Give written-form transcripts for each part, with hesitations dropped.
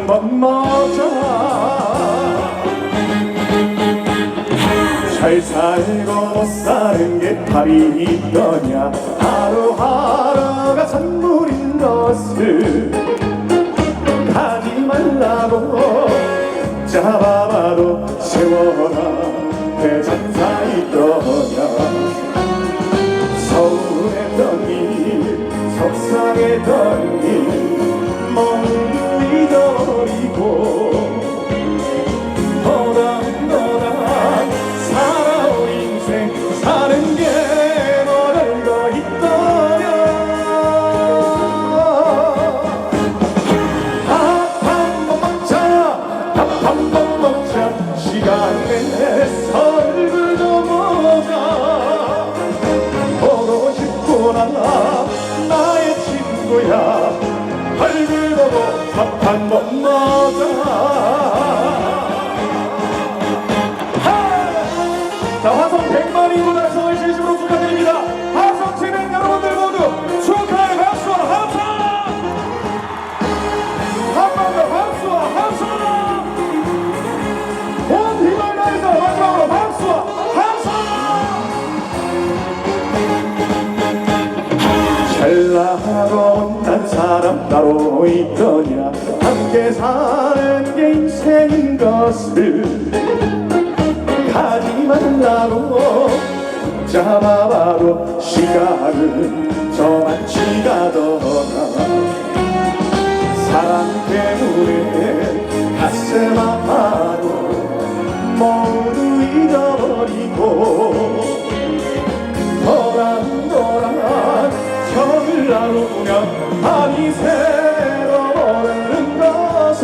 번 먹자. 잘 살고 못 사는 게 답이 있더냐. 하루하루가 선물인 것을 가지 말라고 잡아봐도 세워라 대장사 있더냐. 서운했던 일 속상했던 일 모두 잊어버리고 너랑 살아온 인생 사는 게 너가 있더냐. 밥 한 번 먹자. 밥 한 번 먹자. 시간 내서 얼굴 좀 보자. 보고 싶구나 나의 친구야. 얼굴 보고 밥 한 번 먹자. 자, 화성 100만 인구 달성을 진심으로 축하드립니다. 화성 시민 여러분들 모두 축하의 박수와 함성! 한 번 더 박수와 함성! 온 힘을 다해서 마지막으로 박수와 함성! 잘나고 못난 사람 따로 있더냐. 함께 사는 게 인생인 것을 가지 말라고 잡아봐도 시간은 저만치 가더라. 사랑 때문에 가슴 아파도 모두 잊어버리고 도란 정을 나누면 밤이 새어오르는 것을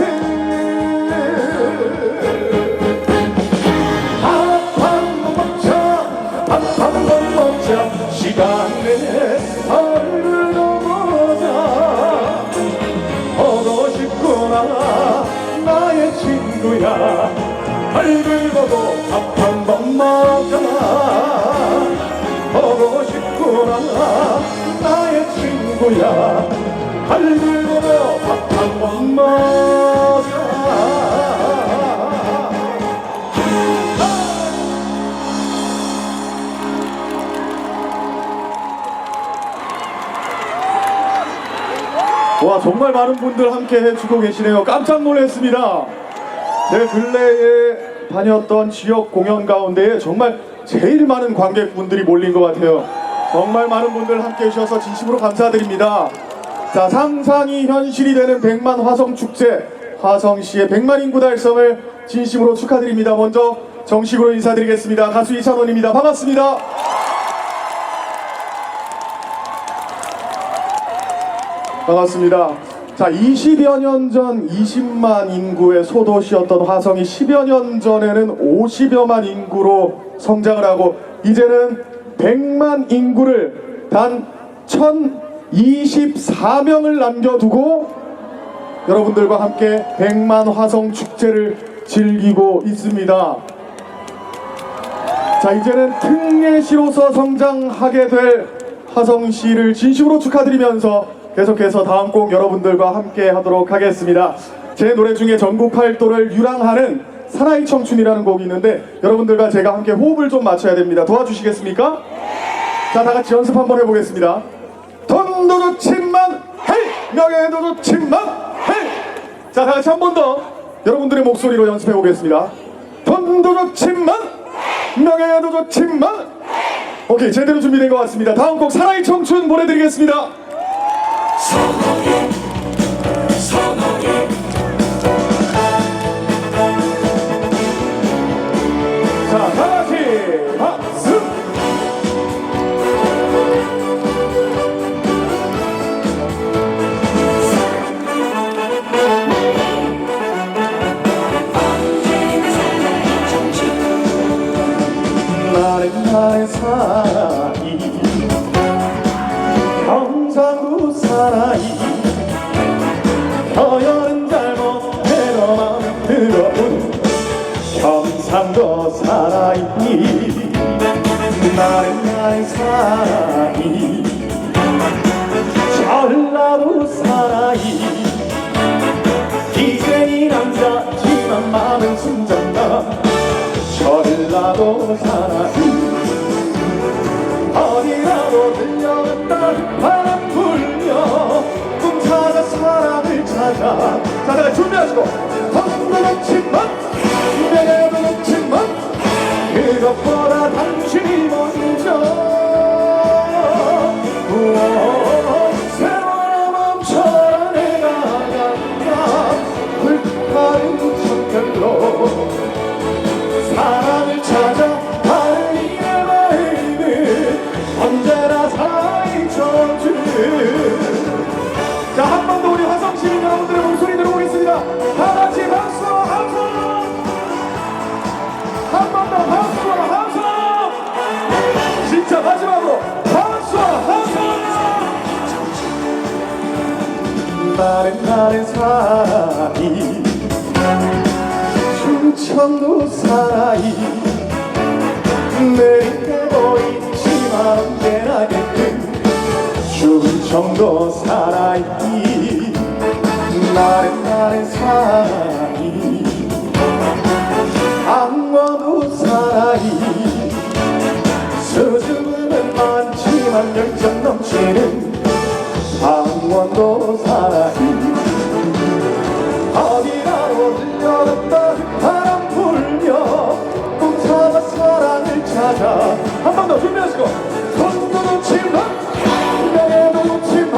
한 번 먹자. 시간 내에 얼굴도 보자. 보고 싶구나 나의 친구야. 얼굴 보고 밥 한 번 먹자. 보고 싶구나 나의 친구야. 얼굴 보고 밥 한 번 먹자. 와, 정말 많은 분들 함께 해주고 계시네요. 깜짝 놀랐습니다. 제 근래에 다녔던 지역 공연 가운데에 정말 제일 많은 관객분들이 몰린 것 같아요. 정말 많은 분들 함께 해주셔서 진심으로 감사드립니다. 자, 상상이 현실이 되는 100만 화성축제, 화성시의 100만 인구 달성을 진심으로 축하드립니다. 먼저 정식으로 인사드리겠습니다. 가수 이찬원입니다. 반갑습니다. 반갑습니다. 자, 20여 년 전 20만 인구의 소도시였던 화성이 10여 년 전에는 50여만 인구로 성장을 하고 이제는 100만 인구를 단 1024명을 남겨두고 여러분들과 함께 100만 화성 축제를 즐기고 있습니다. 자, 이제는 특례시로서 성장하게 될 화성시를 진심으로 축하드리면서 계속해서 다음 곡 여러분들과 함께 하도록 하겠습니다. 제 노래 중에 전국 활도를 유랑하는 사나이 청춘이라는 곡이 있는데 여러분들과 제가 함께 호흡을 좀 맞춰야 됩니다. 도와주시겠습니까? 자, 다 같이 연습 한번 해보겠습니다. 돈도 좋지만 헤이! 명예도 좋지만 헤이! 자, 다 같이 한 번 더 여러분들의 목소리로 연습해 보겠습니다. 돈도 좋지만 명예도 좋지만 오케이, 제대로 준비된 것 같습니다. 다음 곡 사나이 청춘 보내드리겠습니다. 선호해 선호해 자, 다같이 박수! 나의 사나이 경상도 사나이 어여는 잘못해도 마음 들어온 경상도 사나이 나의 사나이 전라도 사나이 이젠 자, 다들 준비하시고 돈도 놓지만 명예도 놓지만 그것보다 당신이 먼저 세월아 멈춰라 내가 간다 불타는 천별로 사랑을 찾아 가는 이의 마음은 언제나 살아있었지. 자, 한 번 더 우리 화성시민 여러분들의 목소리 들어보겠습니다. 다같이 박수 함성. 한 번 더 박수 함성. 진짜 마지막으로 박수 함성. 나는 사이 충청도 사이 내게 보이지만 언제나 곁은 충청도 사이 나는 사이 강원도 사이 수줍음은 많지만 열정 넘치는 강원도 사이 어디라도 들려갔다 바람 불며 꿈타가 사랑을 찾아 한 번 더 준비하시고 손도 놓지마 명예도 놓지마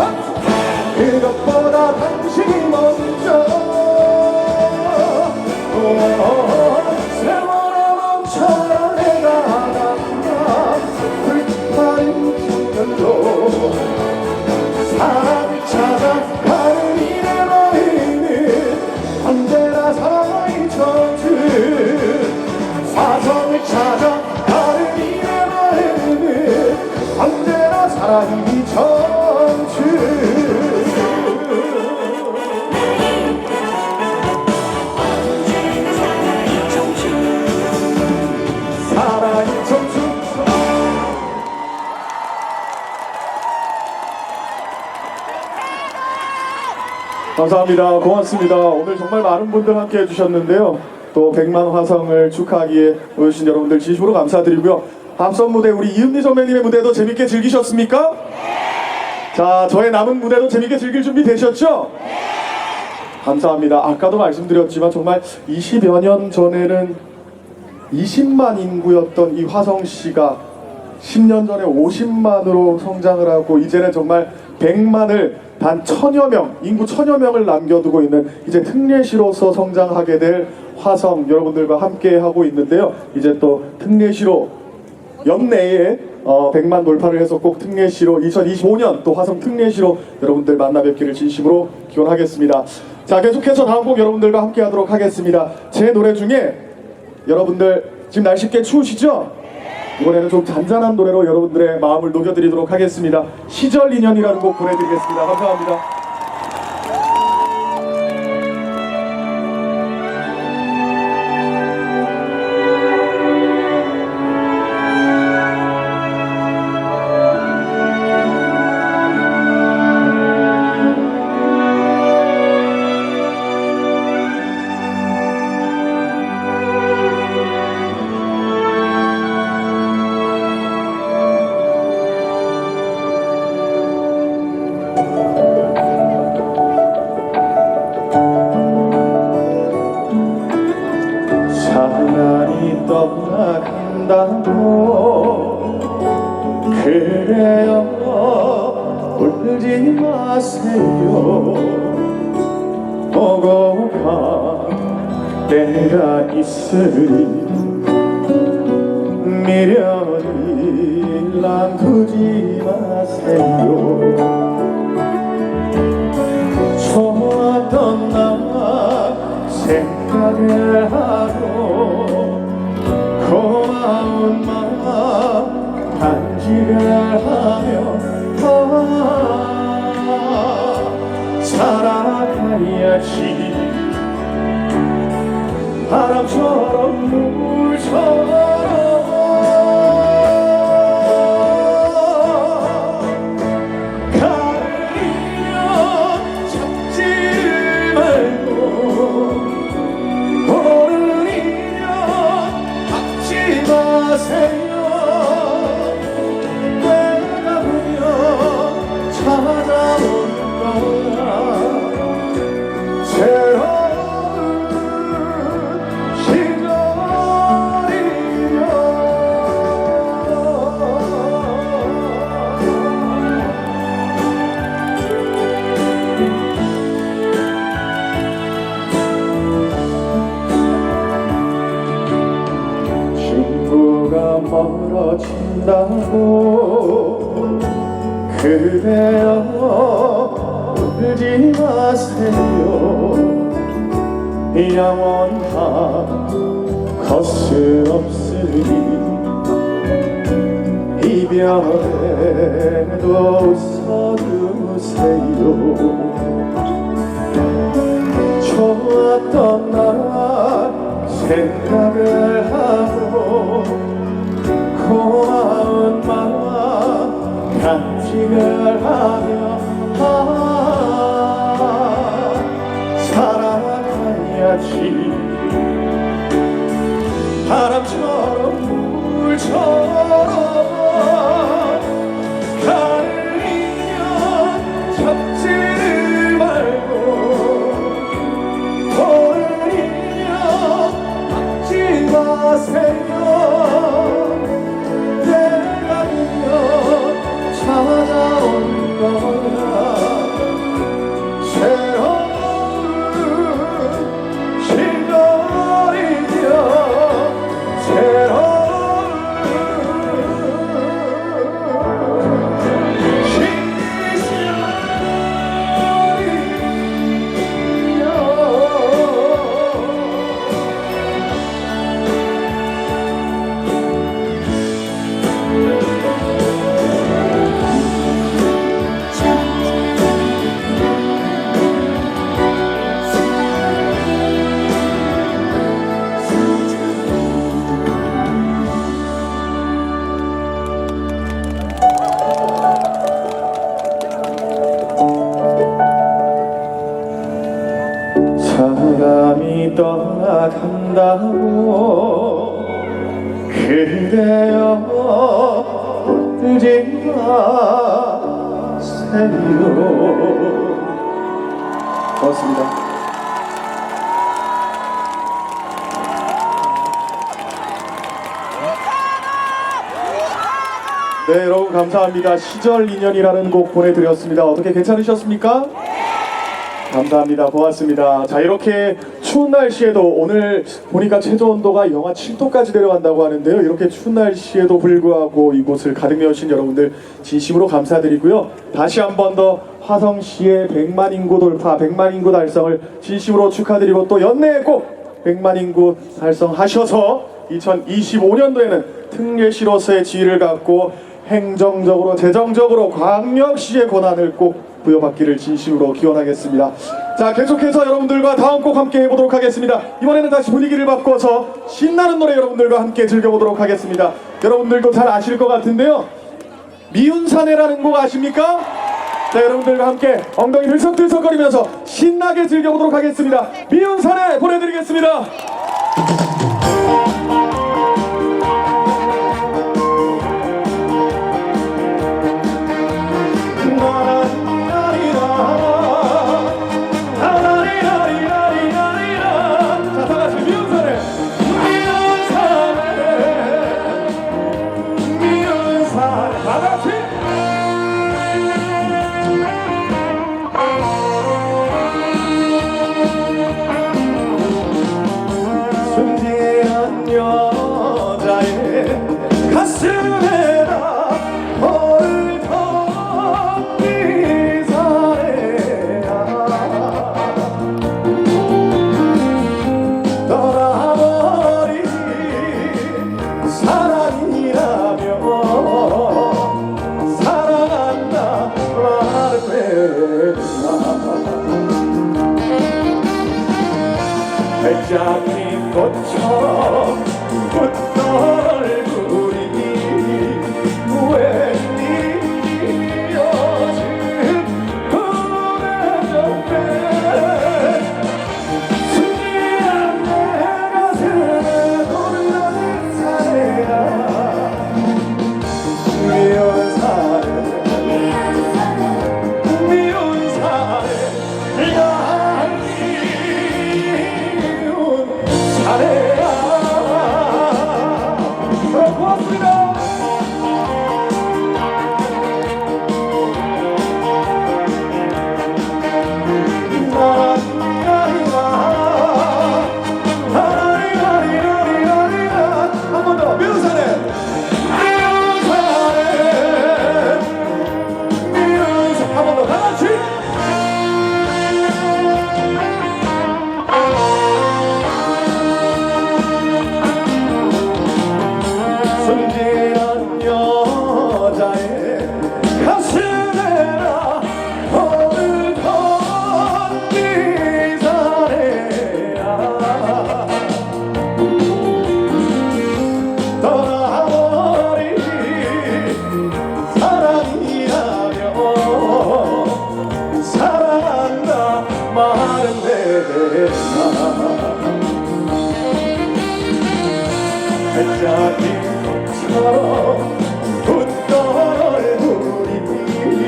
그것보다 당신이 먼저 세월아 멈춰라 내가 간다 불타는 천별로 사랑을 찾아 가는 이내 마음은 언제나 살아있었지. 사성을 찾아 가는 이내 마음은 언제나 살아있었지. 살아있었지. 감사합니다. 고맙습니다. 오늘 정말 많은 분들 함께 해주셨는데요. 또 100만 화성을 축하하기에 오신 여러분들 진심으로 감사드리고요. 앞선 무대 우리 이은미 선배님의 무대도 재밌게 즐기셨습니까? 자, 저의 남은 무대도 재밌게 즐길 준비 되셨죠? 감사합니다. 아까도 말씀드렸지만 정말 20여 년 전에는 20만 인구였던 이 화성시가 10년 전에 50만으로 성장을 하고 이제는 정말 100만을 단 1000여 명, 인구 1000여 명을 남겨두고 있는 이제 특례시로서 성장하게 될 화성 여러분들과 함께 하고 있는데요. 이제 또 특례시로 연내에 100만 돌파를 해서 꼭 특례시로 2025년 또 화성 특례시로 여러분들 만나 뵙기를 진심으로 기원하겠습니다. 자, 계속해서 다음 곡 여러분들과 함께 하도록 하겠습니다. 제 노래 중에 여러분들 지금 날씨 꽤 추우시죠? 이번에는 좀 잔잔한 노래로 여러분들의 마음을 녹여드리도록 하겠습니다. 시절 인연이라는 곡 보내드리겠습니다. 감사합니다. 사랑이 떠나간다고 그래요 울지 마세요 오고 가 때가 있으니 미련이 놔두지 마세요 좋았던 나 생각을 하고 고마운 마음 간직을 하며 살아가야지 바람처럼 물처럼 멀어진다고 그대여 울지 마세요 영원한 것은 없으니 이별에도 웃어주세요 좋았던 날 생각을 하고 고마운 마음 간직을 하며 살아가야지 바람처럼 물처럼 가을이면 잡지를 말고 보름이면 막지 마세요 내가 오면 찾아온 거야 새로운 실거리며 새로운 사람이 떠나간다고 그대여 울지 마세요 고맙습니다. 네 여러분 감사합니다. 시절 인연이라는 곡 보내드렸습니다. 어떻게 괜찮으셨습니까? 감사합니다. 고맙습니다. 자 이렇게 추운 날씨에도 오늘 보니까 최저온도가 영하 7도까지 내려간다고 하는데요. 이렇게 추운 날씨에도 불구하고 이곳을 가득 메우신 여러분들 진심으로 감사드리고요. 다시 한 번 더 화성시의 100만 인구 돌파, 100만 인구 달성을 진심으로 축하드리고 또 연내에 꼭 100만 인구 달성하셔서 2025년도에는 특례시로서의 지위를 갖고 행정적으로 재정적으로 광역시의 권한을 꼭 부여받기를 진심으로 기원하겠습니다. 자 계속해서 여러분들과 다음 곡 함께 해보도록 하겠습니다. 이번에는 다시 분위기를 바꿔서 신나는 노래 여러분들과 함께 즐겨보도록 하겠습니다. 여러분들도 잘 아실 것 같은데요. 미운 사내라는 곡 아십니까? 자 여러분들과 함께 엉덩이 들썩들썩거리면서 신나게 즐겨보도록 하겠습니다. 미운 사내 보내드리겠습니다. 순진한 여자의 가슴에다 벌을 덮기 사래야 떠나버린 사랑이라며 사랑한다 말을 했나 백장이 꽃처럼 웃던 얼굴이 웬일이어진 그대 옆에 순진한 내 가슴에 돌려진 사내야 미운 사내 미운 사내 사내야 백작이처럼 웃던 우리끼리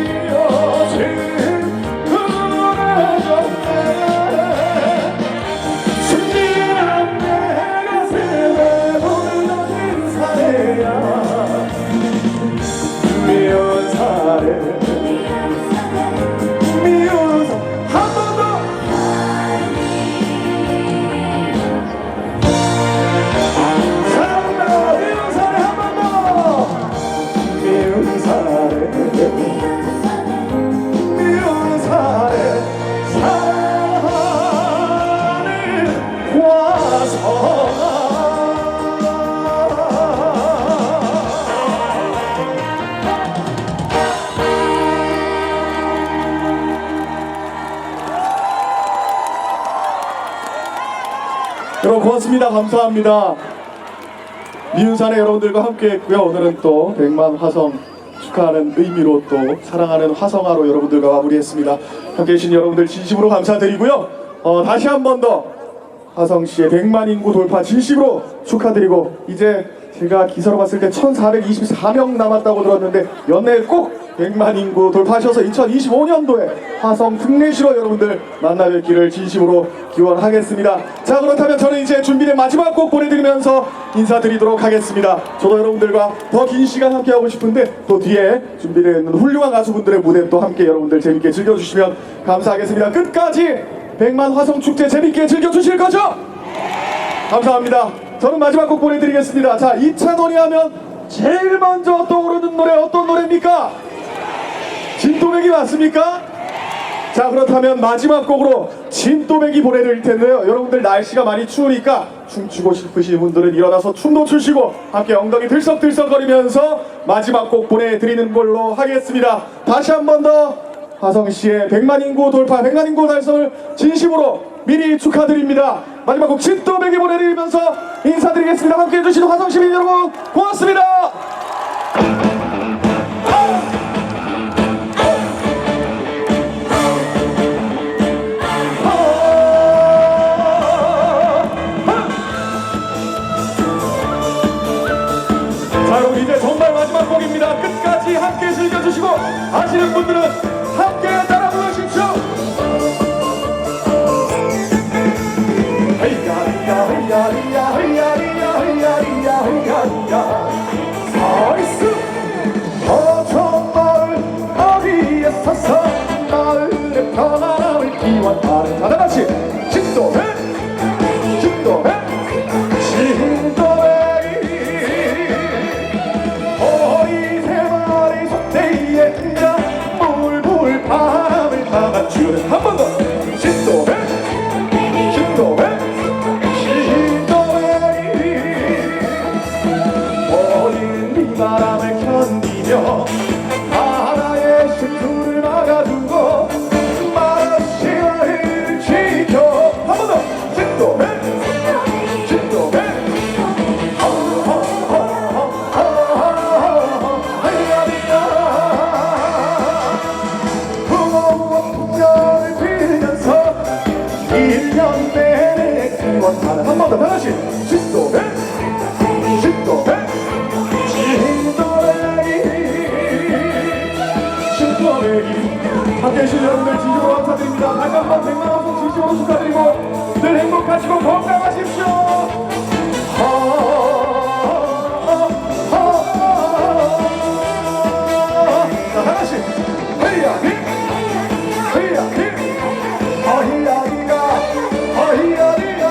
웬일이어진 그래졌네 순진한 내 가슴에 돌던 사례야 미운 사례 미운 사례 한 번 더 여러분 고맙습니다. 감사합니다. 미운산의 여러분들과 함께 했고요. 오늘은 또 100만 화성 축하하는 의미로 또 사랑하는 화성화로 여러분들과 마무리했습니다. 함께 해주신 여러분들 진심으로 감사드리고요. 다시 한 번 더 화성시의 100만 인구 돌파 진심으로 축하드리고 이제 제가 기사로 봤을 때 1424명 남았다고 들었는데 연내에 꼭 100만 인구 돌파하셔서 2025년도에 화성 특례시로 여러분들 만나 뵙기를 진심으로 기원하겠습니다. 자 그렇다면 저는 이제 준비된 마지막 곡 보내드리면서 인사드리도록 하겠습니다. 저도 여러분들과 더 긴 시간 함께 하고 싶은데 또 뒤에 준비되어 있는 훌륭한 가수분들의 무대 또 함께 여러분들 재밌게 즐겨주시면 감사하겠습니다. 끝까지 100만 화성 축제 재밌게 즐겨주실 거죠? 감사합니다. 저는 마지막 곡 보내드리겠습니다. 자, 이찬원이 하면 제일 먼저 떠오르는 노래 어떤 노래입니까? 진또배기 맞습니까? 자, 그렇다면 마지막 곡으로 진또배기 보내드릴 텐데요. 여러분들 날씨가 많이 추우니까 춤추고 싶으신 분들은 일어나서 춤도 추시고 함께 엉덩이 들썩들썩거리면서 마지막 곡 보내드리는 걸로 하겠습니다. 다시 한 번 더 화성시의 100만 인구 돌파, 100만 인구 달성을 진심으로 미리 축하드립니다. 마지막 곡 진또배기 보내드리면서 인사드리겠습니다. 함께 해주신 화성시민 여러분 고맙습니다. 자 여러분 이제 정말 마지막 곡입니다. 끝까지 함께 즐겨주시고 아시는 분들은 함께 따라 부르십시오. 서있음 어촌마을 어디에 서서 마을의 평안함을 기원하는 자 다같이 진또배 진또배 진또배기 어리 세 마리 속대에 앉아 물불 바람을 막아주는 한 번 더 진또배 진또배 바람을 견디며 바다의 실투를 막아주고 마시아를 지켜 한 번 더 진또배 진또배 부모와 풍년을 빌면서 1년 내내 기원하는 한 번 더 다시 진또배 진또배 함께 해주신 여러분들 진심으로 감사드립니다. 다시 한번 100만 화성 진심으로 축하드리고 늘 행복하시고 건강하십시오. 자 다같이 헤이야히 헤이야히 어히야히가 어히야히가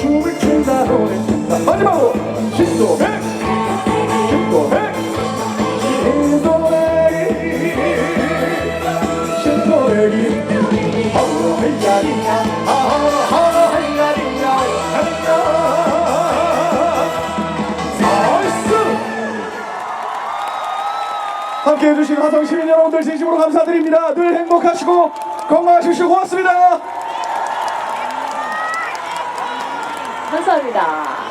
춤을 춘다 노래 마지막으로 진또배 진또배 진또배기 진또배기 하이야리야 하이야리야 나이스 함께 해주신 화성 시민 여러분들 진심으로 감사드립니다. 늘 행복하시고 건강하십시오. 고맙습니다. 감사합니다.